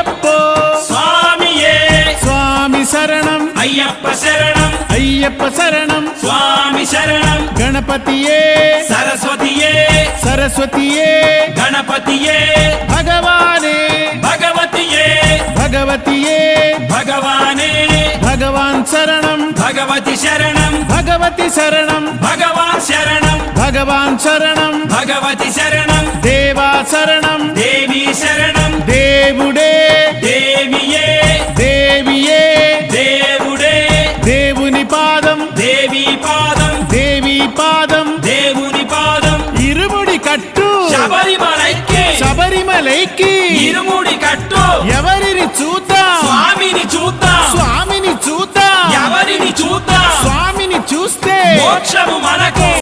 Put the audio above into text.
అయ్యప్పో స్వామియే స్వామి శరణం అయ్యప్ప శరణం అయ్యప్ప శరణం స్వామి శరణం గణపతియే సరస్వతియే సరస్వతియే గణపతియే భగవానే భగవతియే భగవతియే భగవానే భగవాన్ శరణం భగవతి శరణం భగవతి శరణం భగవాన్ శరణం భగవాన్ శరణం భగవతి శరణం దేవా శరణం దేవి శరణం దేవుడే దేవియే దేవియే దేవుడే దేవుని పాదం దేవి పాదం దేవి పాదం దేవుని పాదం ఇరుముడి కట్టు శబరిమలైకి శబరిమలైకి ఇరుముడి కట్టు ఎవరిని చూద్దాం స్వామిని చూద్దాం స్వామిని చూద్దాం ఎవరిని చూద్దాం స్వామిని చూస్తే మోక్షము మనకు